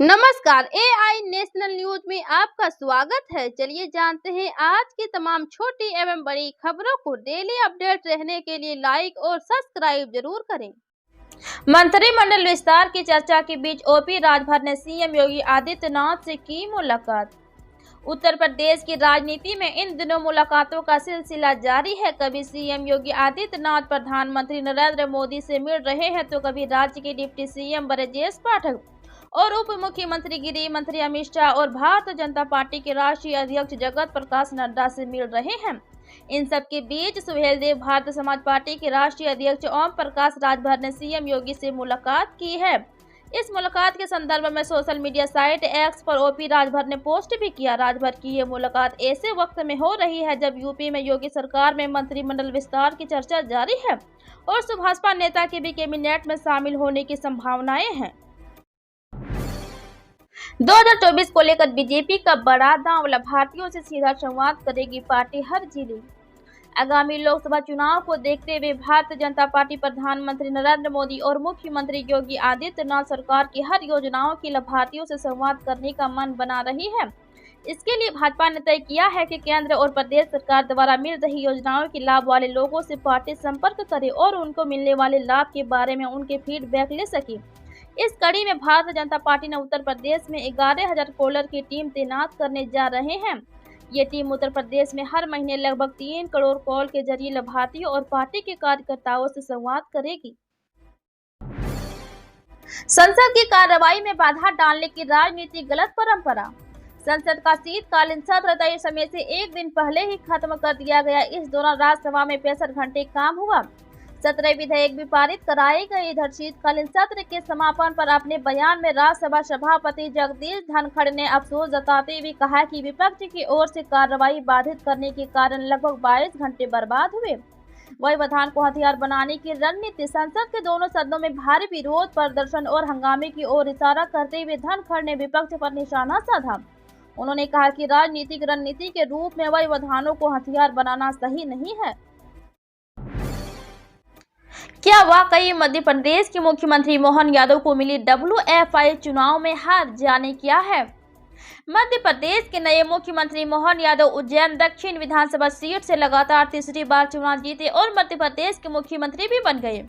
नमस्कार, AI national news में आपका स्वागत है। चलिए जानते हैं आज की तमाम छोटी एवं बड़ी खबरों को। डेली अपडेट रहने के लिए लाइक और सब्सक्राइब जरूर करें। मंत्रिमंडल विस्तार की चर्चा के बीच ओपी राजभर ने सीएम योगी आदित्यनाथ से की मुलाकात। उत्तर प्रदेश की राजनीति में इन दिनों मुलाकातों का सिलसिला जारी है। कभी सीएम योगी आदित्यनाथ प्रधानमंत्री नरेंद्र मोदी से मिल रहे हैं तो कभी राज्य के डिप्टी सीएम ब्रजेश पाठक और उप मुख्यमंत्री गृह मंत्री अमित शाह और भारतीय जनता पार्टी के राष्ट्रीय अध्यक्ष जगत प्रकाश नड्डा से मिल रहे हैं। इन सब के बीच सुहेलदेव भारतीय समाज पार्टी के राष्ट्रीय अध्यक्ष ओम प्रकाश राजभर ने सीएम योगी से मुलाकात की है। इस मुलाकात के संदर्भ में सोशल मीडिया साइट एक्स पर ओपी राजभर ने पोस्ट भी किया। राजभर की ये मुलाकात ऐसे वक्त में हो रही है जब यूपी में योगी सरकार में मंत्रिमंडल विस्तार की चर्चा जारी है और सुभाषपा नेता के भी कैबिनेट में शामिल होने की संभावनाएं हैं। 2024 को लेकर बीजेपी का बड़ा दांव, लाभार्थियों से सीधा संवाद करेगी पार्टी हर जिले। आगामी लोकसभा चुनाव को देखते हुए भारतीय जनता पार्टी प्रधानमंत्री नरेंद्र मोदी और मुख्यमंत्री योगी आदित्यनाथ सरकार की हर योजनाओं की लाभार्थियों से संवाद करने का मन बना रही है। इसके लिए भाजपा ने तय किया है कि केंद्र और प्रदेश सरकार द्वारा मिल रही योजनाओं के लाभ वाले लोगों से पार्टी संपर्क करे और उनको मिलने वाले लाभ के बारे में उनके फीडबैक ले सके। इस कड़ी में भारतीय जनता पार्टी ने उत्तर प्रदेश में 11,000 कॉलर की टीम तैनात करने जा रहे हैं। ये टीम उत्तर प्रदेश में हर महीने लगभग 3 करोड़ कॉल के जरिए लाभार्थियों और पार्टी के कार्यकर्ताओं से संवाद करेगी। संसद की कार्रवाई में बाधा डालने की राजनीति गलत परंपरा। संसद का शीतकालीन सत्र तय समय से एक दिन पहले ही खत्म कर दिया गया। इस दौरान राज्यसभा में 65 घंटे काम हुआ। 17 विधेयक भी पारित कराए गए। इधर शीतकालीन सत्र के समापन पर अपने बयान में राज्यसभा सभापति जगदीश धनखड़ ने अफसोस जताते हुए कहा कि विपक्ष की ओर से कार्रवाई बाधित करने के कारण लगभग 22 घंटे बर्बाद हुए। व्यवधान को हथियार बनाने की रणनीति। संसद के दोनों सदनों में भारी विरोध प्रदर्शन और हंगामे की ओर इशारा करते हुए धनखड़ ने विपक्ष पर निशाना साधा। उन्होंने कहा कि राजनीतिक रणनीति के रूप में व्यवधानों को हथियार बनाना सही नहीं है। क्या वाकई मध्य प्रदेश के मुख्यमंत्री मोहन यादव को मिली WFI चुनाव में हार जाने क्या है? मध्य प्रदेश के नए मुख्यमंत्री मोहन यादव उज्जैन दक्षिण विधानसभा सीट से लगातार तीसरी बार चुनाव जीते और मध्य प्रदेश के मुख्यमंत्री भी बन गए।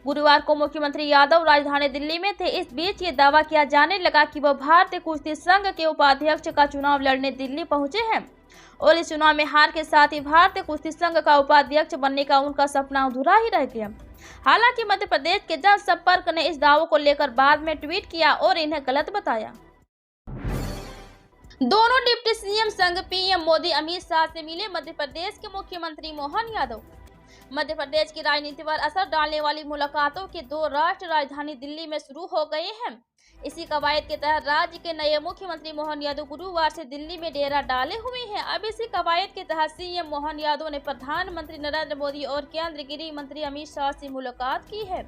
गुरुवार को मुख्यमंत्री यादव राजधानी दिल्ली में थे। इस बीच ये दावा किया जाने लगा कि वह भारतीय कुश्ती संघ के उपाध्यक्ष का चुनाव लड़ने दिल्ली पहुंचे हैं और इस चुनाव में हार के साथ ही भारतीय कुश्ती संघ का उपाध्यक्ष बनने का उनका सपना अधूरा ही रह गया। हालांकि मध्य प्रदेश के जनसंपर्क ने इस दावों को लेकर बाद में ट्वीट किया और इन्हें गलत बताया। दोनों डिप्टी सीएम संग पीएम मोदी अमित शाह से मिले मध्य प्रदेश के मुख्यमंत्री मोहन यादव। मध्य प्रदेश की राजनीति पर असर डालने वाली मुलाकातों के 2 राष्ट्र राजधानी दिल्ली में शुरू हो गए हैं। इसी कवायद के तहत राज्य के नए मुख्यमंत्री मोहन यादव गुरुवार से दिल्ली में डेरा डाले हुए हैं। अब इसी कवायद के तहत सीएम मोहन यादव ने प्रधानमंत्री नरेंद्र मोदी और केंद्रीय गृह मंत्री अमित शाह से मुलाकात की है।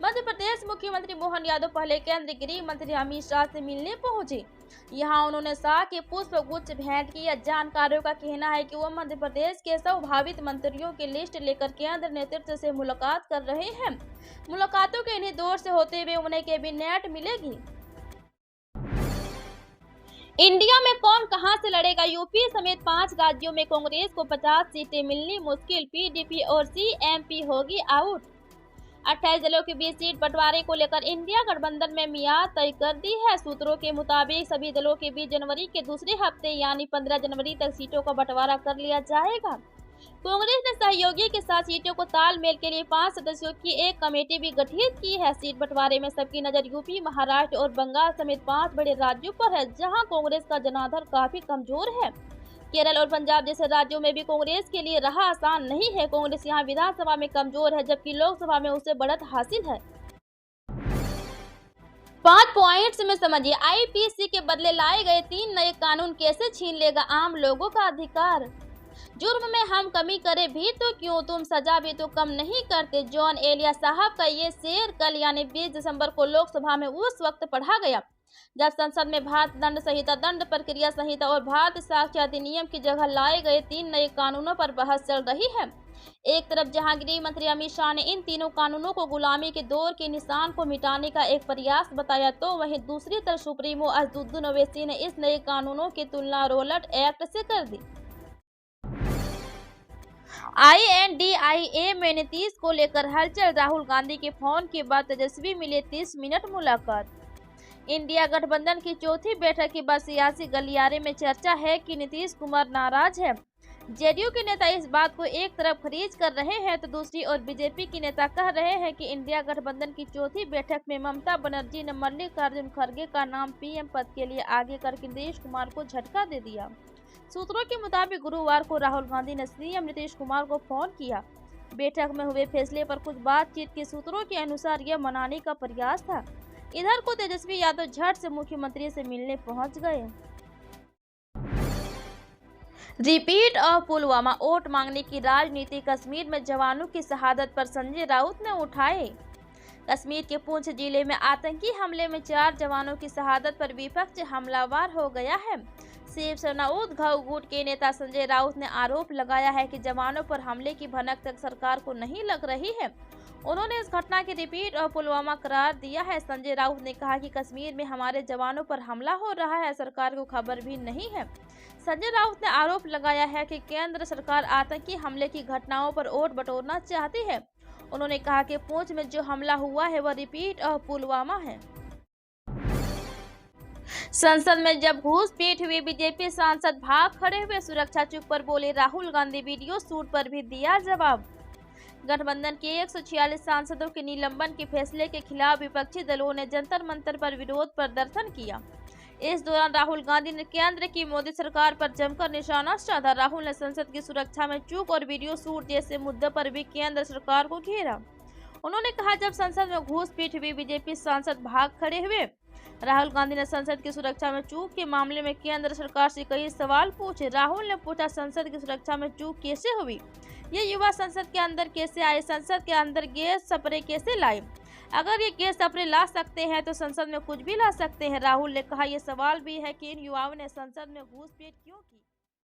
मध्य प्रदेश मुख्यमंत्री मोहन यादव पहले केंद्रीय गृह मंत्री अमित शाह से मिलने पहुंचे। यहां उन्होंने शाह के पुष्प गुच्छ भेंट किया। जानकारों का कहना है कि वो मध्य प्रदेश के संभावित मंत्रियों की लिस्ट लेकर केंद्र नेतृत्व से मुलाकात कर रहे हैं। मुलाकातों के इन्हीं दौर से होते हुए उन्हें कैबिनेट मिलेगी। इंडिया में कौन कहां से लड़ेगा? यूपी समेत 5 राज्यों में कांग्रेस को 50 सीटें मिलनी मुश्किल। पीडीपी और सीएमपी होगी आउट। 28 दलों के बीच सीट बंटवारे को लेकर इंडिया गठबंधन में मियाद तय कर दी है। सूत्रों के मुताबिक सभी दलों के बीच जनवरी के दूसरे हफ्ते यानी 15 जनवरी तक सीटों का बंटवारा कर लिया जाएगा। कांग्रेस ने सहयोगी के साथ सीटों को तालमेल के लिए 5 सदस्यों की एक कमेटी भी गठित की है। सीट बंटवारे में सबकी नजर यूपी, महाराष्ट्र और बंगाल समेत 5 बड़े राज्यों पर है जहां कांग्रेस का जनाधार काफी कमजोर है। केरल और पंजाब जैसे राज्यों में भी कांग्रेस के लिए राह आसान नहीं है। कांग्रेस यहां विधानसभा में कमजोर है जबकि लोकसभा में उसे बढ़त हासिल है। 5 पॉइंट्स में समझिए। आईपीसी के बदले लाए गए 3 नए कानून कैसे छीन लेगा आम लोगों का अधिकार। जुर्म में हम कमी करें भी तो क्यों, तुम सजा भी तो कम नहीं करते। जॉन एलिया साहब का ये शेर कल यानी 20 दिसंबर को लोकसभा में उस वक्त पढ़ा गया जब संसद में भारतीय दंड संहिता, दंड प्रक्रिया संहिता और भारतीय साक्ष्य अधिनियम की जगह लाए गए 3 नए कानूनों पर बहस चल रही है। एक तरफ जहां गृह मंत्री अमित शाह ने इन तीनों कानूनों को गुलामी के दौर के निशान को मिटाने का एक प्रयास बताया, तो वहीं दूसरी तरफ सुप्रीमो असदुद्दीन ओवैसी ने इस नए कानूनों की तुलना रोलट एक्ट से कर दी। INDIA में नीतीश को लेकर हलचल, राहुल गांधी के फोन के बाद तेजस्वी मिले 30 मिनट मुलाकात। इंडिया गठबंधन की चौथी बैठक के बाद सियासी गलियारे में चर्चा है कि नीतीश कुमार नाराज है। जेडीयू के नेता इस बात को एक तरफ खारिज कर रहे हैं तो दूसरी ओर बीजेपी के नेता कह रहे हैं कि इंडिया गठबंधन की चौथी बैठक में ममता बनर्जी ने मल्लिकार्जुन खड़गे का नाम पीएम पद के लिए आगे करके नीतीश कुमार को झटका दे दिया। सूत्रों के मुताबिक गुरुवार को राहुल गांधी ने सीएम नीतीश कुमार को फोन किया। बैठक में हुए फैसले पर कुछ बातचीत के सूत्रों के अनुसार यह मनाने का प्रयास था। इधर को तेजस्वी यादव झट से मुख्यमंत्री से मिलने पहुंच गए। रिपीट और पुलवामा वोट मांगने की राजनीति, कश्मीर में जवानों की शहादत पर संजय राउत ने उठाए। कश्मीर के पुंछ जिले में आतंकी हमले में 4 जवानों की शहादत पर विपक्ष हमलावर हो गया है। शिवसेना उद्धव गुट के नेता संजय राउत ने आरोप लगाया है कि जवानों पर हमले की भनक तक सरकार को नहीं लग रही है। उन्होंने इस घटना के रिपीट और पुलवामा करार दिया है। संजय राउत ने कहा कि कश्मीर में हमारे जवानों पर हमला हो रहा है, सरकार को खबर भी नहीं है। संजय राउत ने आरोप लगाया है कि केंद्र सरकार आतंकी हमले की घटनाओं पर वोट बटोरना चाहती है। उन्होंने कहा कि पुंछ में जो हमला हुआ है वह रिपीट और पुलवामा है। संसद में जब घूसपैठ हुई, बीजेपी सांसद भाग खड़े हुए, सुरक्षा चुप पर बोले राहुल गांधी, वीडियो शूट पर भी दिया जवाब। गठबंधन के 146 सांसदों के निलंबन के फैसले के खिलाफ विपक्षी दलों ने जंतर मंतर पर विरोध प्रदर्शन किया। इस दौरान राहुल गांधी ने केंद्र की मोदी सरकार पर जमकर निशाना साधा। राहुल ने संसद की सुरक्षा में चूक और वीडियो शूट जैसे मुद्दों पर भी केंद्र सरकार को घेरा। उन्होंने कहा, जब संसद में घूसपैठ हुई, बीजेपी सांसद भाग खड़े हुए। राहुल गांधी ने संसद की सुरक्षा में चूक के मामले में केंद्र सरकार से कई सवाल पूछे। राहुल ने पूछा, संसद की सुरक्षा में चूक कैसे हुई? ये युवा संसद के अंदर कैसे आए? संसद के अंदर गैस स्प्रे कैसे लाए? अगर ये गैस स्प्रे ला सकते हैं तो संसद में कुछ भी ला सकते हैं। राहुल ने कहा, यह सवाल भी है कि इन युवाओं ने संसद में घूसपैठ क्यों की?